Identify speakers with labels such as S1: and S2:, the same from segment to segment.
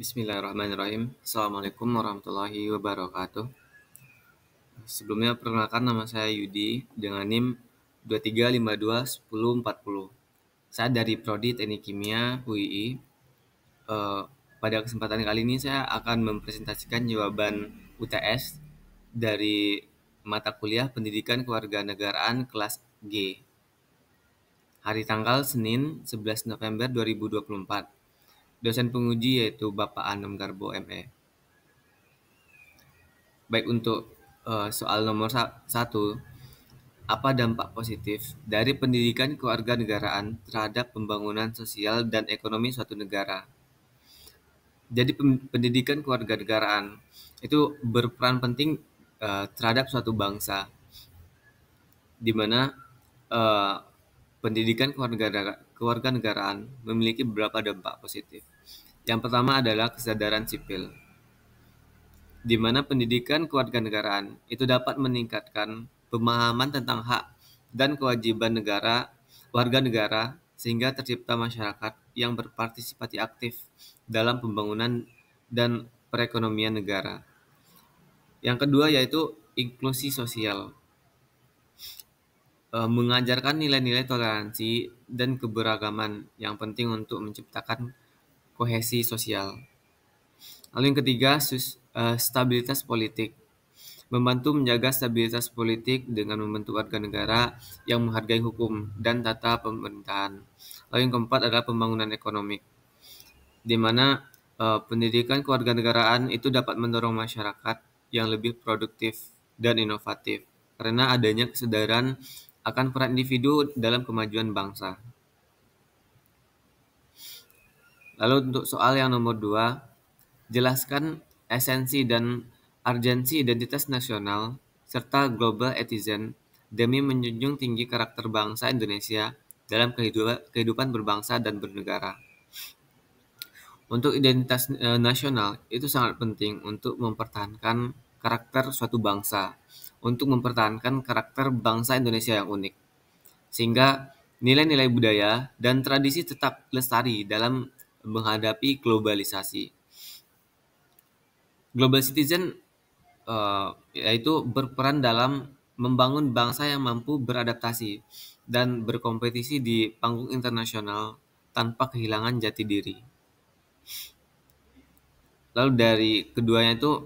S1: Bismillahirrahmanirrahim. Assalamualaikum warahmatullahi wabarakatuh. Sebelumnya perkenalkan, nama saya Yudi dengan NIM 23521040. Saya dari Prodi Teknik Kimia UII. Pada kesempatan kali ini saya akan mempresentasikan jawaban UTS dari mata kuliah Pendidikan Kewarganegaraan kelas G. Hari tanggal Senin 11 November 2024. Dosen penguji yaitu Bapak Anom Garbo ME. Baik, untuk soal nomor 1, apa dampak positif dari pendidikan kewarganegaraan terhadap pembangunan sosial dan ekonomi suatu negara? Jadi pendidikan kewarganegaraan itu berperan penting terhadap suatu bangsa, di mana eh, pendidikan kewarganegaraan memiliki beberapa dampak positif. Yang pertama adalah kesadaran sipil, di mana pendidikan kewarganegaraan itu dapat meningkatkan pemahaman tentang hak dan kewajiban warga negara sehingga tercipta masyarakat yang berpartisipasi aktif dalam pembangunan dan perekonomian negara. Yang kedua yaitu inklusi sosial, mengajarkan nilai-nilai toleransi dan keberagaman yang penting untuk menciptakan kohesi sosial. Lalu yang ketiga, stabilitas politik, membantu menjaga stabilitas politik dengan membentuk warga negara yang menghargai hukum dan tata pemerintahan. Lalu yang keempat adalah pembangunan ekonomi, di mana pendidikan kewarganegaraan itu dapat mendorong masyarakat yang lebih produktif dan inovatif karena adanya kesadaran akan peran individu dalam kemajuan bangsa. Lalu untuk soal yang nomor 2, jelaskan esensi dan urgensi identitas nasional serta global citizen demi menjunjung tinggi karakter bangsa Indonesia dalam kehidupan berbangsa dan bernegara. Untuk identitas nasional itu sangat penting untuk mempertahankan karakter suatu bangsa, untuk mempertahankan karakter bangsa Indonesia yang unik, sehingga nilai-nilai budaya dan tradisi tetap lestari dalam menghadapi globalisasi. Global citizen yaitu berperan dalam membangun bangsa yang mampu beradaptasi dan berkompetisi di panggung internasional tanpa kehilangan jati diri. Lalu dari keduanya itu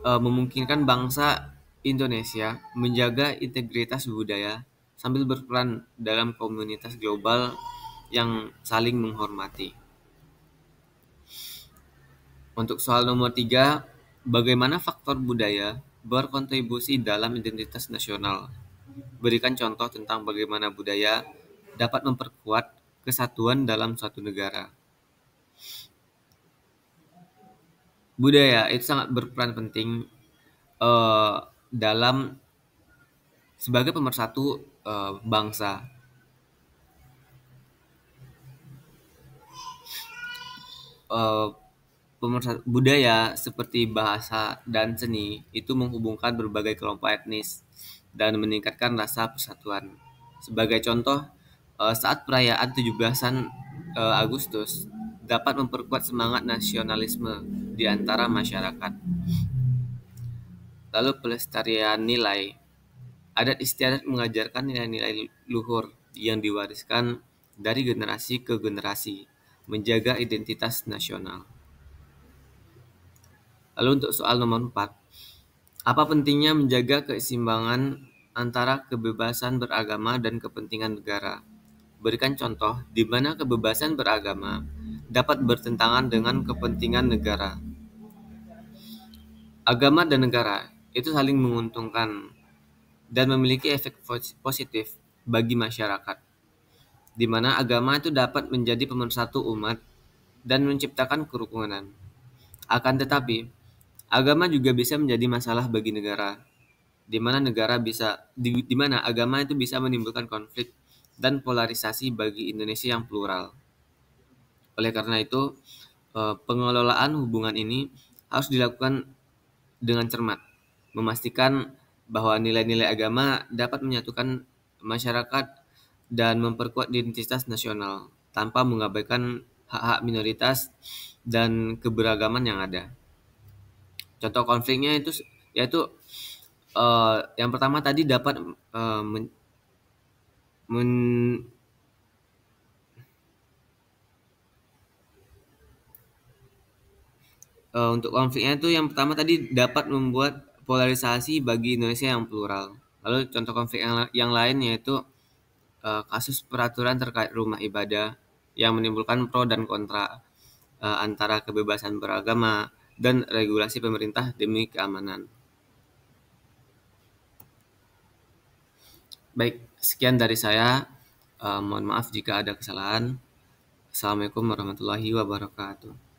S1: memungkinkan bangsa Indonesia menjaga integritas budaya sambil berperan dalam komunitas global yang saling menghormati. Untuk soal nomor 3, bagaimana faktor budaya berkontribusi dalam identitas nasional? Berikan contoh tentang bagaimana budaya dapat memperkuat kesatuan dalam suatu negara. Budaya itu sangat berperan penting dalam sebagai pemersatu bangsa. Budaya seperti bahasa dan seni itu menghubungkan berbagai kelompok etnis dan meningkatkan rasa persatuan. Sebagai contoh, saat perayaan 17-an Agustus dapat memperkuat semangat nasionalisme di antara masyarakat. Lalu pelestarian nilai. Adat istiadat mengajarkan nilai-nilai luhur yang diwariskan dari generasi ke generasi, menjaga identitas nasional. Lalu untuk soal nomor 4, apa pentingnya menjaga keseimbangan antara kebebasan beragama dan kepentingan negara? Berikan contoh di mana kebebasan beragama dapat bertentangan dengan kepentingan negara. Agama dan negara itu saling menguntungkan dan memiliki efek positif bagi masyarakat, di mana agama itu dapat menjadi pemersatu umat dan menciptakan kerukunan. Akan tetapi, agama juga bisa menjadi masalah bagi negara, di mana agama itu bisa menimbulkan konflik dan polarisasi bagi Indonesia yang plural. Oleh karena itu, pengelolaan hubungan ini harus dilakukan dengan cermat, memastikan bahwa nilai-nilai agama dapat menyatukan masyarakat dan memperkuat identitas nasional tanpa mengabaikan hak-hak minoritas, dan keberagaman yang ada. Contoh konfliknya itu yaitu yang pertama tadi dapat eh, men- men- untuk konfliknya itu yang pertama tadi dapat membuat polarisasi bagi Indonesia yang plural. Lalu contoh konflik yang lain yaitu kasus peraturan terkait rumah ibadah yang menimbulkan pro dan kontra antara kebebasan beragama dan regulasi pemerintah demi keamanan. Baik, sekian dari saya. Mohon maaf jika ada kesalahan. Assalamualaikum warahmatullahi wabarakatuh.